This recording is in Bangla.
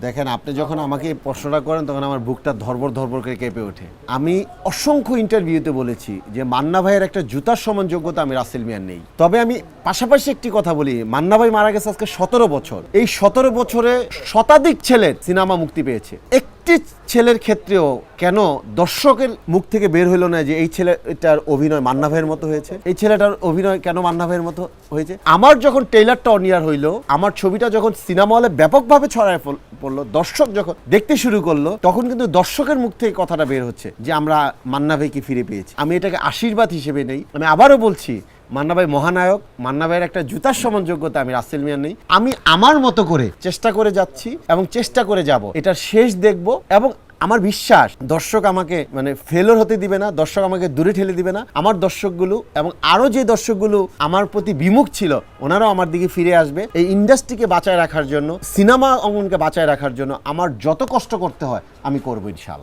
দেখেন, আপনি যখন আমাকে এই প্রশ্নটা করেন তখন আমার বুকটা ধরবর ধরবর করে কেঁপে ওঠে। আমি অসংখ্য ইন্টারভিউতে বলেছি যে মান্না ভাইয়ের একটা জুতার সমান যোগ্যতা আমি রাসেল মিয়ার নেই। তবে আমি পাশাপাশি একটি কথা বলি, মান্না ভাই মারা গেছে আজকে 17 বছর। এই 17 বছরে শতাধিক ছেলের সিনেমা মুক্তি পেয়েছে। একটি ছেলের ক্ষেত্রেও কেন দর্শকের মুখ থেকে বের হইল না যে এই ছেলেটার অভিনয় মান্না ভাইয়ের মতো হয়েছে, এই ছেলেটার অভিনয় কেন মান্না ভাইয়ের মতো হয়েছে? আমার যখন ট্রেইলারটা অনিয়ার হইলো, আমার ছবিটা যখন সিনেমা হলে ব্যাপকভাবে ছড়ায় পড়লো, দর্শক যখন দেখতে শুরু করলো, তখন কিন্তু দর্শকের মুখ থেকে কথাটা বের হচ্ছে যে আমরা মান্না ভাইকে ফিরে পেয়েছি। আমি এটাকে আশীর্বাদ হিসেবে নেই। আমি আবারও বলছি, মান্না ভাই মহানায়ক, মান্না ভাইয়ের একটা জুতার সমান যোগ্যতা আমি রাসেল মিয়ার নেই। আমি আমার মতো করে চেষ্টা করে যাচ্ছি এবং চেষ্টা করে যাব, এটার শেষ দেখব এবং আমার বিশ্বাস দর্শক আমাকে ফেলোর হতে দিবে না, দর্শক আমাকে দূরে ঠেলে দিবে না। আমার দর্শকগুলো এবং আরো যে দর্শকগুলো আমার প্রতি বিমুখ ছিল, ওনারাও আমার দিকে ফিরে আসবে। এই ইন্ডাস্ট্রিকে বাঁচায় রাখার জন্য, সিনেমা অঙ্গনকে বাঁচায় রাখার জন্য আমার যত কষ্ট করতে হয় আমি করবো ইনশাআল্লাহ।